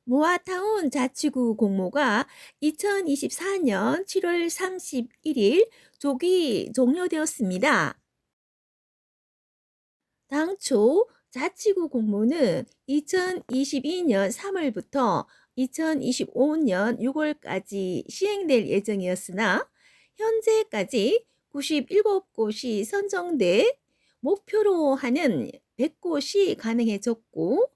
모아타운 자치구 공모가 2024년 7월 31일 조기 종료되었습니다. 당초 자치구 공모는 2022년 3월부터 2025년 6월까지 시행될 예정이었으나 현재까지 97곳이 선정돼 목표로 하는 100곳이 가능해졌고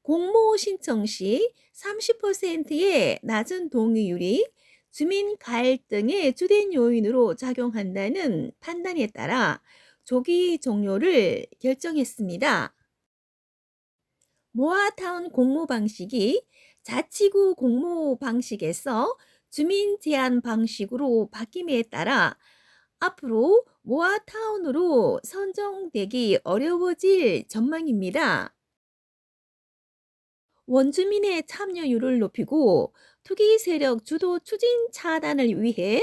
공모 신청 시 30%의 낮은 동의율이 주민 갈등의 주된 요인으로 작용한다는 판단에 따라 조기 종료를 결정했습니다. 모아타운 공모 방식이 자치구 공모 방식에서 주민 제한 방식으로 바뀜에 따라 앞으로 모아타운으로 선정되기 어려워질 전망입니다. 원주민의 참여율을 높이고 투기 세력 주도 추진 차단을 위해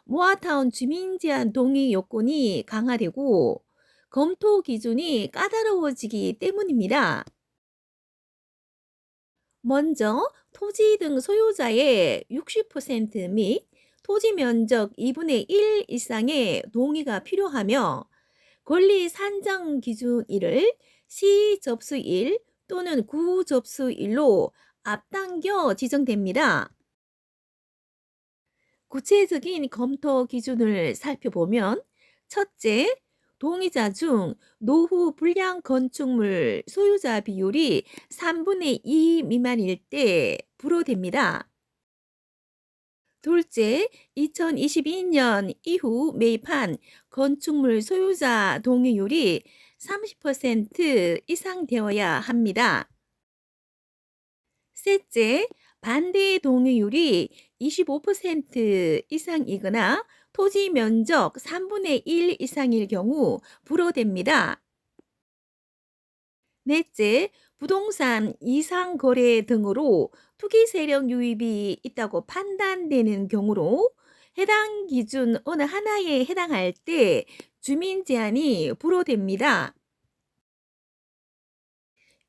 모아타운 주민 제한 동의 요건이 강화되고 검토 기준이 까다로워지기 때문입니다. 먼저 토지 등 소유자의 60%및 토지 면적 2분의 1 이상의 동의가 필요하며 권리 산정 기준일을 시접수일 또는 구접수일로 앞당겨 지정됩니다. 구체적인 검토 기준을 살펴보면 첫째, 동의자 중 노후 불량 건축물 소유자 비율이 3분의 2 미만일 때 불허됩니다. 둘째, 2022년 이후 매입한 건축물 소유자 동의율이 30% 이상 되어야 합니다. 셋째, 반대 동의율이 25% 이상이거나 토지 면적 3분의 1 이상일 경우 불허됩니다. 넷째, 부동산 이상 거래 등으로 투기 세력 유입이 있다고 판단되는 경우로 해당 기준 어느 하나에 해당할 때 주민 제한이 불허됩니다.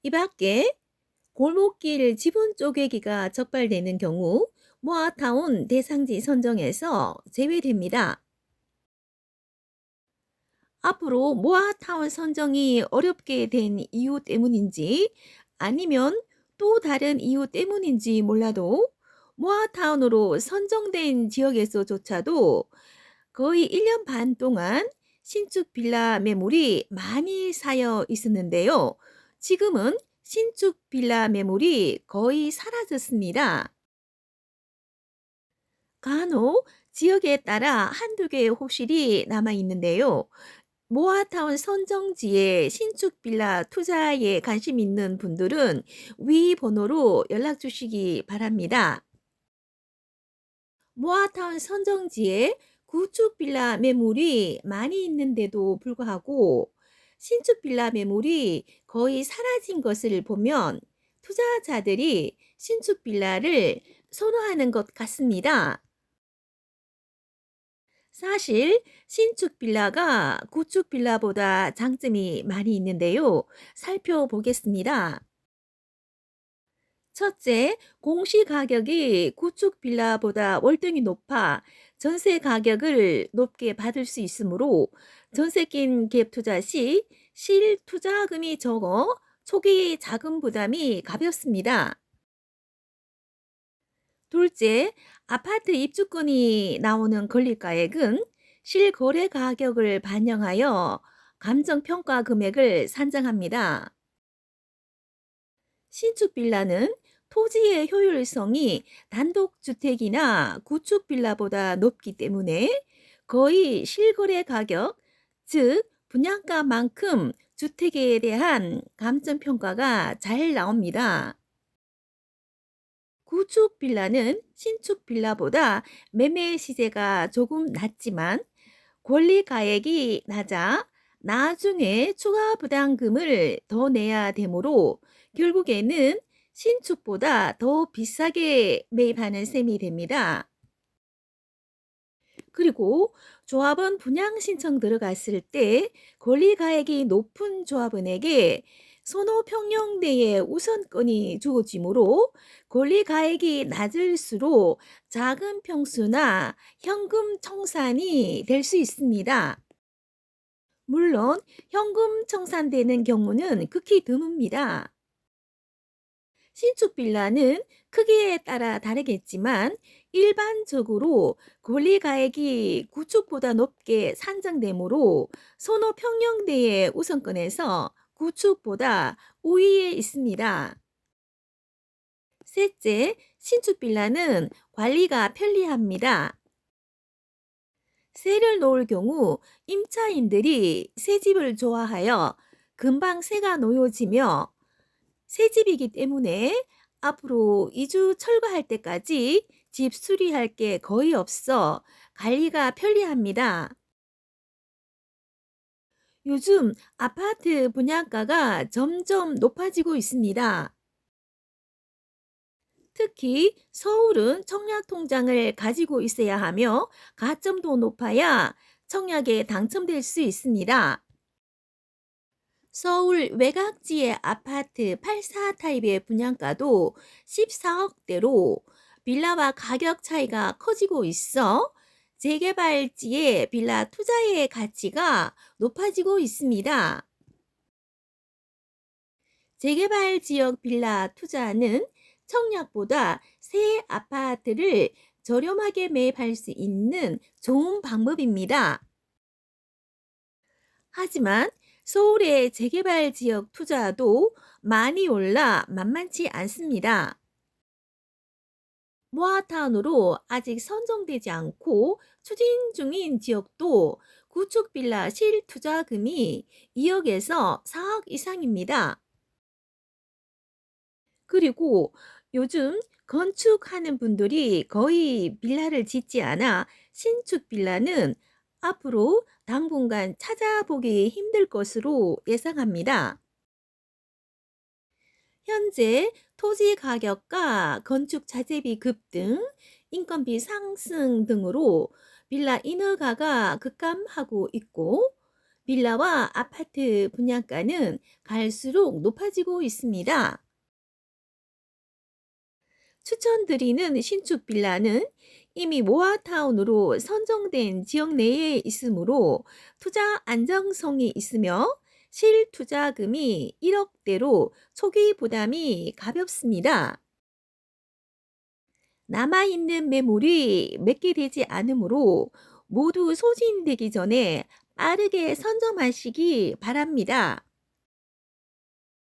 이 밖에 골목길 지분 쪼개기가 적발되는 경우 모아타운 대상지 선정에서 제외됩니다. 앞으로 모아타운 선정이 어렵게 된 이유 때문인지 아니면 또 다른 이유 때문인지 몰라도 모아타운으로 선정된 지역에서조차도 거의 1년 반 동안 신축 빌라 매물이 많이 쌓여 있었는데요. 지금은 신축 빌라 매물이 거의 사라졌습니다. 간혹 지역에 따라 한두 개의 호실이 남아 있는데요. 모아타운 선정지에 신축 빌라 투자에 관심 있는 분들은 위 번호로 연락 주시기 바랍니다. 모아타운 선정지에 구축 빌라 매물이 많이 있는데도 불구하고 신축 빌라 매물이 거의 사라진 것을 보면 투자자들이 신축 빌라를 선호하는 것 같습니다. 사실 신축 빌라가 구축 빌라보다 장점이 많이 있는데요. 살펴보겠습니다. 첫째, 공시 가격이 구축 빌라보다 월등히 높아 전세 가격을 높게 받을 수 있으므로 전세금 갭 투자 시 실투자금이 적어 초기 자금 부담이 가볍습니다. 둘째, 아파트 입주권이 나오는 권리가액은 실거래 가격을 반영하여 감정평가 금액을 산정합니다. 신축 빌라는 토지의 효율성이 단독주택이나 구축 빌라보다 높기 때문에 거의 실거래 가격, 즉 분양가만큼 주택에 대한 감정평가가 잘 나옵니다. 구축 빌라는 신축 빌라보다 매매 시세가 조금 낮지만 권리 가액이 낮아 나중에 추가 부담금을 더 내야 되므로 결국에는 신축보다 더 비싸게 매입하는 셈이 됩니다. 그리고 조합원 분양 신청 들어갔을 때 권리 가액이 높은 조합원에게 선호평형대에 우선권이 주어지므로 권리가액이 낮을수록 작은 평수나 현금 청산이 될 수 있습니다. 물론 현금 청산되는 경우는 극히 드뭅니다. 신축 빌라는 크기에 따라 다르겠지만 일반적으로 권리가액이 구축보다 높게 산정되므로 선호평형대의 우선권에서 구축보다 우위에 있습니다. 셋째, 신축 빌라는 관리가 편리합니다. 새를 놓을 경우 임차인들이 새 집을 좋아하여 금방 새가 놓여지며 새 집이기 때문에 앞으로 이주 철거할 때까지 집 수리할 게 거의 없어 관리가 편리합니다. 요즘 아파트 분양가가 점점 높아지고 있습니다. 특히 서울은 청약 통장을 가지고 있어야 하며 가점도 높아야 청약에 당첨될 수 있습니다. 서울 외곽지의 아파트 84 타입의 분양가도 14억대로 빌라와 가격 차이가 커지고 있어 재개발지의 빌라 투자의 가치가 높아지고 있습니다. 재개발 지역 빌라 투자는 청약보다 새 아파트를 저렴하게 매입할 수 있는 좋은 방법입니다. 하지만 서울의 재개발 지역 투자도 많이 올라 만만치 않습니다. 모아타운으로 아직 선정되지 않고 추진 중인 지역도 구축 빌라 실투자금이 2억에서 4억 이상입니다. 그리고 요즘 건축하는 분들이 거의 빌라를 짓지 않아 신축 빌라는 앞으로 당분간 찾아보기 힘들 것으로 예상합니다. 현재 토지 가격과 건축 자재비 급등, 인건비 상승 등으로 빌라 인허가가 급감하고 있고 빌라와 아파트 분양가는 갈수록 높아지고 있습니다. 추천드리는 신축 빌라는 이미 모아타운으로 선정된 지역 내에 있으므로 투자 안정성이 있으며 실투자금이 1억대로 초기 부담이 가볍습니다. 남아있는 매물이 몇 개 되지 않으므로 모두 소진되기 전에 빠르게 선점하시기 바랍니다.